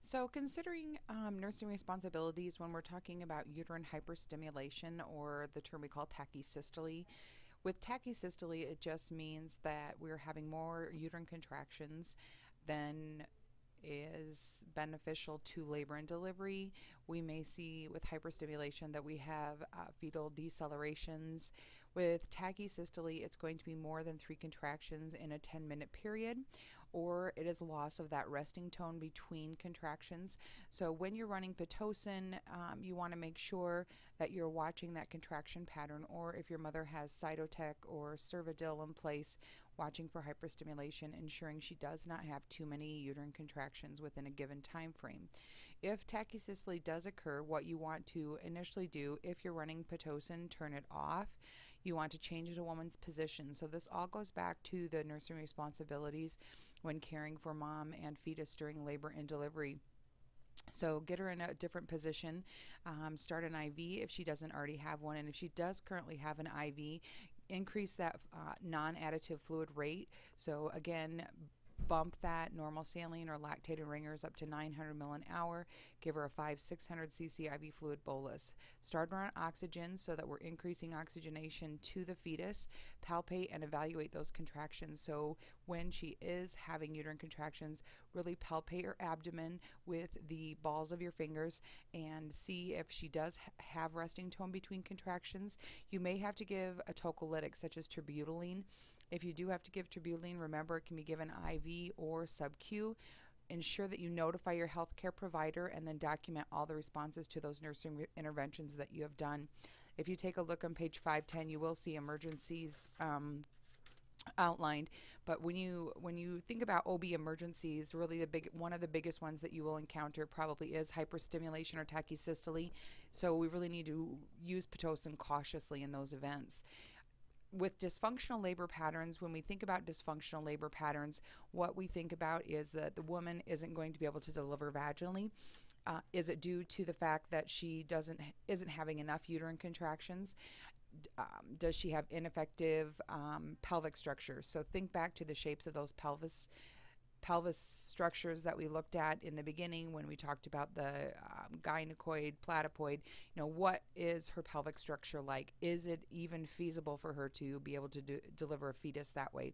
So, considering nursing responsibilities when we're talking about uterine hyperstimulation, or the term we call tachysystole, with tachysystole, it just means that we're having more uterine contractions than is beneficial to labor and delivery. We may see with hyperstimulation that we have fetal decelerations. With tachysystole, it's going to be more than 3 contractions in a 10-minute period, or it is loss of that resting tone between contractions. So when you're running Pitocin, you want to make sure that you're watching that contraction pattern, or if your mother has Cytotec or Cervidil in place, watching for hyperstimulation, ensuring she does not have too many uterine contractions within a given time frame. If tachysystole does occur, what you want to initially do, if you're running Pitocin, turn it off. You want to change the woman's position. So this all goes back to the nursing responsibilities when caring for mom and fetus during labor and delivery. So get her in a different position, start an IV if she doesn't already have one, and if she does currently have an IV, increase that non-additive fluid rate. So again, bump that normal saline or lactated ringers up to 900 ml an hour. Give her a 500-600 cc IV fluid bolus. Start her on oxygen so that we're increasing oxygenation to the fetus. Palpate and evaluate those contractions. So when she is having uterine contractions, really palpate her abdomen with the balls of your fingers and see if she does have resting tone between contractions. You may have to give a tocolytic such as terbutaline. If you do have to give terbutaline, remember it can be given IV or sub-Q. Ensure that you notify your healthcare provider and then document all the responses to those nursing interventions that you have done. If you take a look on page 510, you will see emergencies outlined. But when you think about OB emergencies, really one of the biggest ones that you will encounter probably is hyperstimulation or tachysystole. So we really need to use Pitocin cautiously in those events. With dysfunctional labor patterns, when we think about dysfunctional labor patterns, what we think about is that the woman isn't going to be able to deliver vaginally. Is it due to the fact that she isn't having enough uterine contractions? Does she have ineffective pelvic structures? So think back to the shapes of those pelvis structures that we looked at in the beginning when we talked about the gynecoid, platypoid. What is her pelvic structure like? Is it even feasible for her to be able to deliver a fetus that way?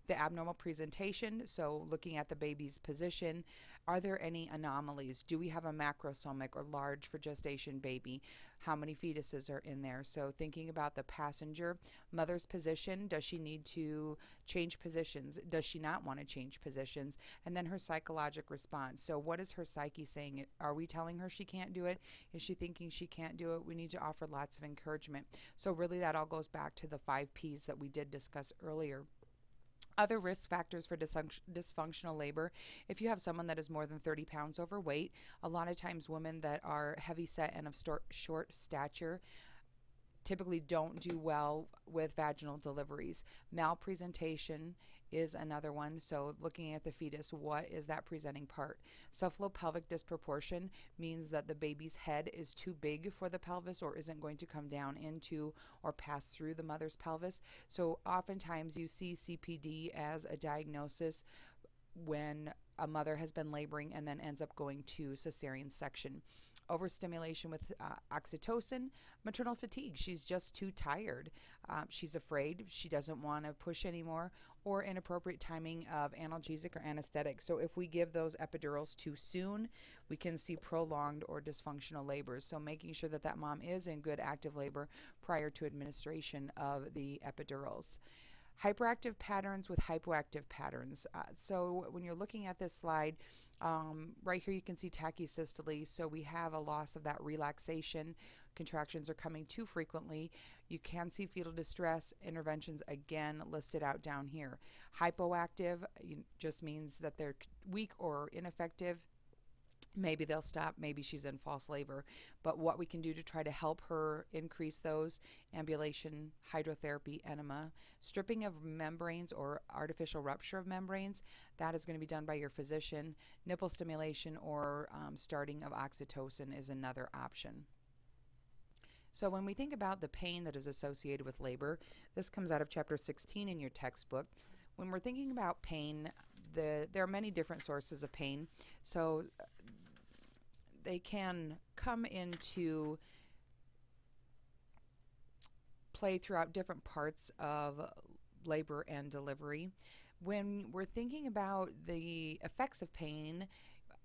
The abnormal presentation, so looking at the baby's position, are there any anomalies? Do we have a macrosomic or large for gestation baby? How many fetuses are in there? So thinking about the passenger, mother's position, does she need to change positions? Does she not want to change positions? And then her psychologic response. So what is her psyche saying? Are we telling her she can't do it? Is she thinking she can't do it? We need to offer lots of encouragement. So really that all goes back to the 5 Ps that we did discuss earlier. Other risk factors for dysfunctional labor: if you have someone that is more than 30 pounds overweight, a lot of times women that are heavy set and of short stature typically don't do well with vaginal deliveries. Malpresentation is another one. So looking at the fetus, what is that presenting part? Cephalopelvic disproportion means that the baby's head is too big for the pelvis or isn't going to come down into or pass through the mother's pelvis. So oftentimes you see CPD as a diagnosis when a mother has been laboring and then ends up going to cesarean section. Overstimulation with oxytocin, maternal fatigue. She's just too tired. She's afraid. She doesn't want to push anymore, or inappropriate timing of analgesic or anesthetic. So if we give those epidurals too soon, we can see prolonged or dysfunctional labors. So making sure that that mom is in good active labor prior to administration of the epidurals. Hyperactive patterns with hypoactive patterns. So when you're looking at this slide, right here you can see tachysystole. So we have a loss of that relaxation. Contractions are coming too frequently. You can see fetal distress. Interventions again listed out down here. Hypoactive just means that they're weak or ineffective. Maybe they'll stop, maybe she's in false labor. But what we can do to try to help her increase those: ambulation, hydrotherapy, enema, stripping of membranes or artificial rupture of membranes. That is going to be done by your physician. Nipple stimulation or starting of oxytocin is another option. So when we think about the pain that is associated with labor, this comes out of chapter 16 in your textbook. When we're thinking about pain, there are many different sources of pain. So they can come into play throughout different parts of labor and delivery. When we're thinking about the effects of pain,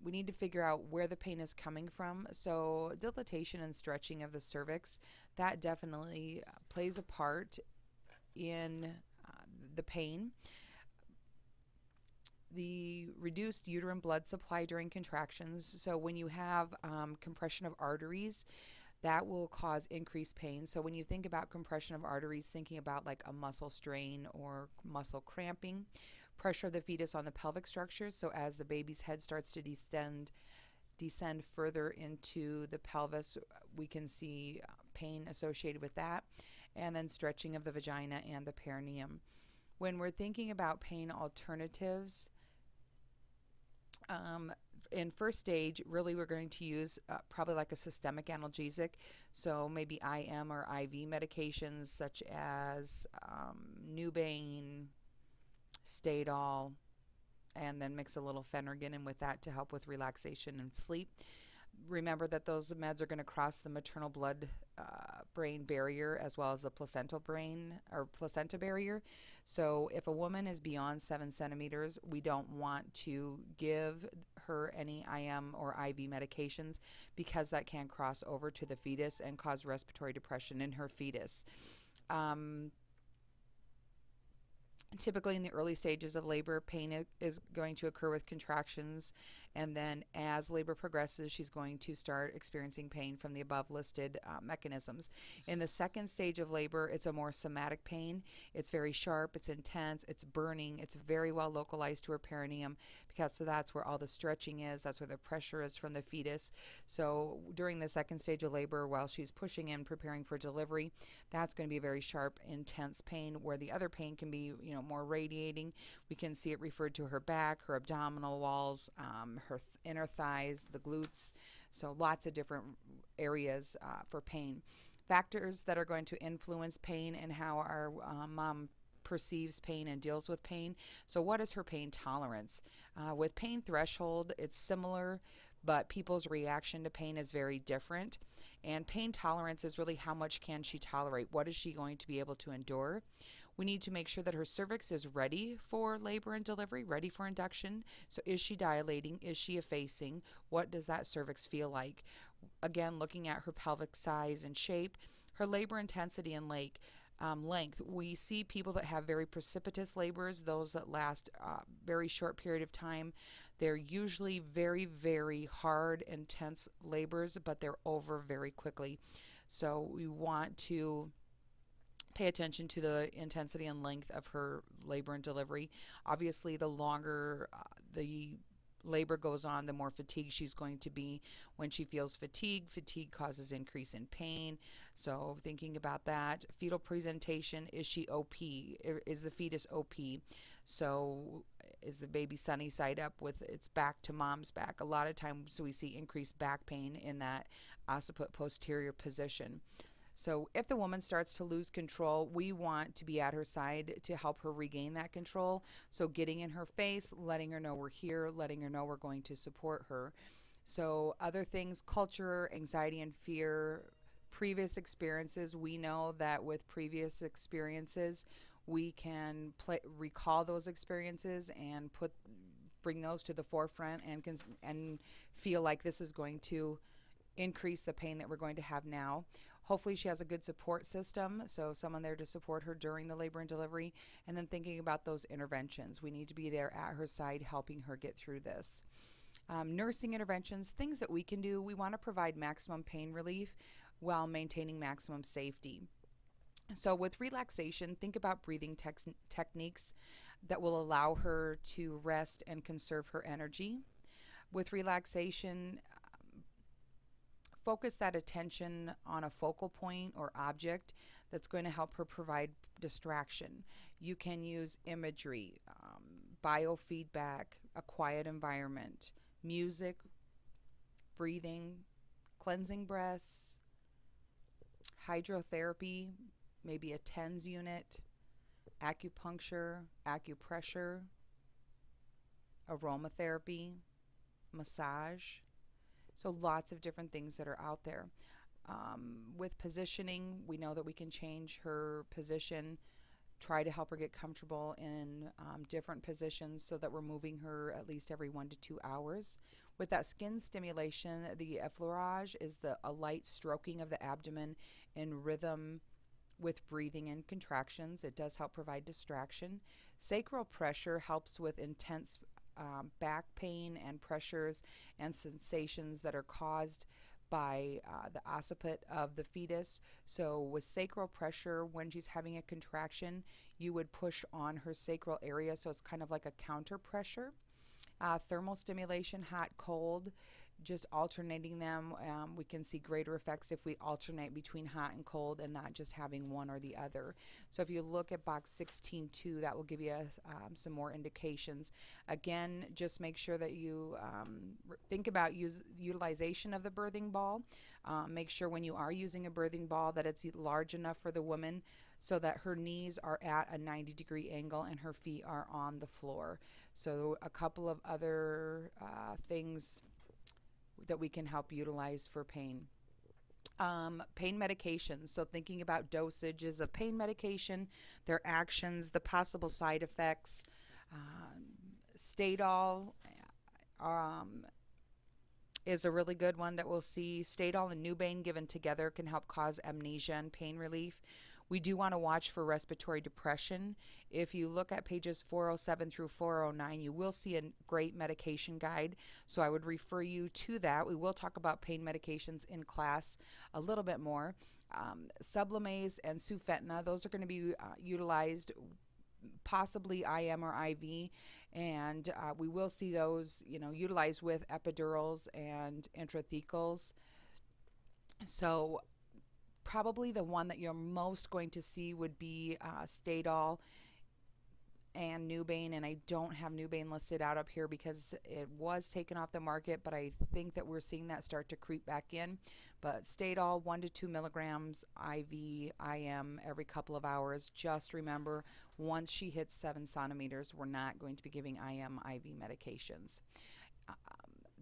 we need to figure out where the pain is coming from. So, dilatation and stretching of the cervix, that definitely plays a part in the pain. The reduced uterine blood supply during contractions. So, when you have compression of arteries, that will cause increased pain. So, when you think about compression of arteries, thinking about like a muscle strain or muscle cramping, pressure of the fetus on the pelvic structures. So, as the baby's head starts to descend further into the pelvis, we can see pain associated with that. And then stretching of the vagina and the perineum. When we're thinking about pain alternatives, in first stage, really we're going to use probably like a systemic analgesic. So maybe IM or IV medications such as Nubain, Stadol, and then mix a little Phenergan in with that to help with relaxation and sleep. Remember that those meds are going to cross the maternal blood brain barrier as well as the placental brain or placenta barrier. So if a woman is beyond 7 centimeters, we don't want to give her any IM or IV medications because that can cross over to the fetus and cause respiratory depression in her fetus. Typically in the early stages of labor, pain is going to occur with contractions, and then as labor progresses, she's going to start experiencing pain from the above listed mechanisms. In the second stage of labor, it's a more somatic pain. It's very sharp, it's intense, it's burning, it's very well localized to her perineum because so that's where all the stretching is, that's where the pressure is from the fetus. So during the second stage of labor, while she's pushing in, preparing for delivery, that's going to be a very sharp, intense pain, where the other pain can be, more radiating. We can see it referred to her back, her abdominal walls, her inner thighs, the glutes. So lots of different areas for pain. Factors that are going to influence pain and how our mom perceives pain and deals with pain. So what is her pain tolerance? With pain threshold, it's similar, but people's reaction to pain is very different. And pain tolerance is really how much can she tolerate? What is she going to be able to endure? We need to make sure that her cervix is ready for labor and delivery, ready for induction. So is she dilating? Is she effacing? What does that cervix feel like? Again, looking at her pelvic size and shape, her labor intensity and length. We see people that have very precipitous labors, those that last very short period of time. They're usually very, very hard, intense labors, but they're over very quickly. So we want to pay attention to the intensity and length of her labor and delivery. Obviously, the longer the labor goes on, the more fatigued she's going to be. When she feels fatigue causes increase in pain. So thinking about that. Fetal presentation, is she OP? Is the fetus OP? So is the baby sunny side up with its back to mom's back? A lot of times we see increased back pain in that occiput posterior position. So if the woman starts to lose control, we want to be at her side to help her regain that control. So getting in her face, letting her know we're here, letting her know we're going to support her. So other things, culture, anxiety and fear, previous experiences. We know that with previous experiences, we can recall those experiences and bring those to the forefront and feel like this is going to increase the pain that we're going to have now. Hopefully she has a good support system, so someone there to support her during the labor and delivery, and then thinking about those interventions. We need to be there at her side helping her get through this. Nursing interventions, things that we can do. We want to provide maximum pain relief while maintaining maximum safety. So with relaxation, think about breathing techniques that will allow her to rest and conserve her energy. With relaxation, focus that attention on a focal point or object that's going to help her provide distraction. You can use imagery, biofeedback, a quiet environment, music, breathing, cleansing breaths, hydrotherapy, maybe a TENS unit, acupuncture, acupressure, aromatherapy, massage. So lots of different things that are out there. With positioning, we know that we can change her position, try to help her get comfortable in different positions so that we're moving her at least every 1 to 2 hours. With that skin stimulation, the effleurage is a light stroking of the abdomen in rhythm with breathing and contractions. It does help provide distraction. Sacral pressure helps with intense back pain and pressures and sensations that are caused by the occiput of the fetus. So with sacral pressure, when she's having a contraction, you would push on her sacral area, so it's kind of like a counter pressure. Thermal stimulation, hot, cold, just alternating them. We can see greater effects if we alternate between hot and cold and not just having one or the other. So if you look at box 16.2, that will give you some more indications. Again, just make sure that you think about utilization of the birthing ball. Make sure when you are using a birthing ball that it's large enough for the woman so that her knees are at a 90-degree angle and her feet are on the floor. So a couple of other things that we can help utilize for pain. Pain medications. So thinking about dosages of pain medication, their actions, the possible side effects. Stadol is a really good one that we'll see. Stadol and Nubain given together can help cause amnesia and pain relief. We do want to watch for respiratory depression. If you look at pages 407 through 409, you will see a great medication guide. So I would refer you to that. We will talk about pain medications in class a little bit more. Sublimase and Sufentanil, those are going to be utilized possibly IM or IV, and we will see those, utilized with epidurals and intrathecals. So probably the one that you're most going to see would be Stadol and Nubain, and I don't have Nubain listed out up here because it was taken off the market, but I think that we're seeing that start to creep back in. But Stadol 1 to 2 milligrams IV, IM every couple of hours. Just remember, once she hits 7 centimeters, we're not going to be giving IM, IV medications.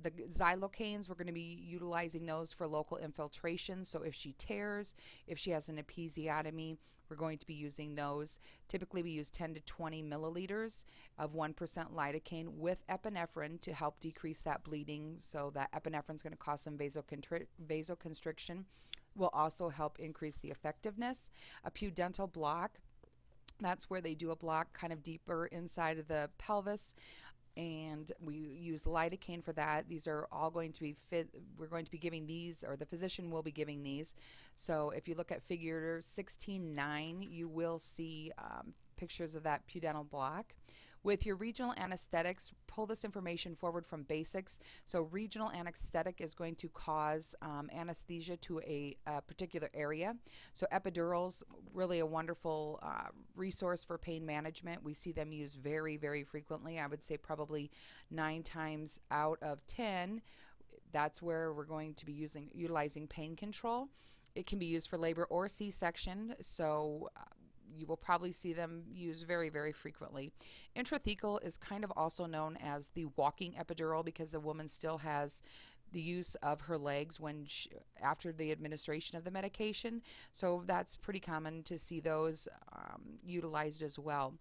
The xylocaines, we're going to be utilizing those for local infiltration. So if she tears, if she has an episiotomy, we're going to be using those. Typically, we use 10 to 20 milliliters of 1% lidocaine with epinephrine to help decrease that bleeding. So that epinephrine is going to cause some vasoconstriction. Will also help increase the effectiveness. A pudendal block, that's where they do a block kind of deeper inside of the pelvis, and we use lidocaine for that. These are all going to be we're going to be giving these, or the physician will be giving these. So if you look at figure 16.9, you will see pictures of that pudendal block. With your regional anesthetics, pull this information forward from basics. So regional anesthetic is going to cause anesthesia to a particular area. So epidurals, really a wonderful resource for pain management. We see them used very, very frequently. I would say probably 9 times out of 10. That's where we're going to be utilizing pain control. It can be used for labor or C-section. So you will probably see them used very, very frequently. Intrathecal is kind of also known as the walking epidural because the woman still has the use of her legs after the administration of the medication. So that's pretty common to see those utilized as well.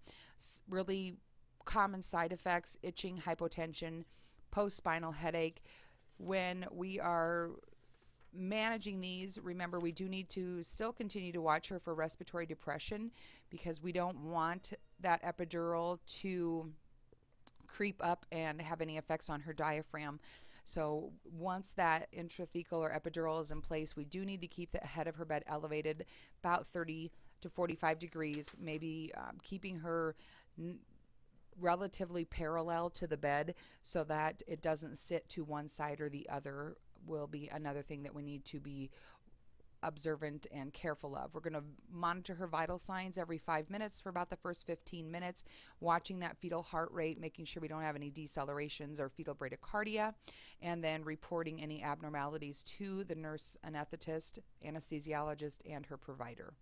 Really common side effects: itching, hypotension, post-spinal headache. When we are managing these, remember we do need to still continue to watch her for respiratory depression because we don't want that epidural to creep up and have any effects on her diaphragm. So once that intrathecal or epidural is in place, we do need to keep the head of her bed elevated about 30 to 45 degrees, maybe keeping her relatively parallel to the bed so that it doesn't sit to one side or the other. Will be another thing that we need to be observant and careful of. We're going to monitor her vital signs every 5 minutes for about the first 15 minutes, watching that fetal heart rate, making sure we don't have any decelerations or fetal bradycardia, and then reporting any abnormalities to the nurse anesthetist, anesthesiologist, and her provider.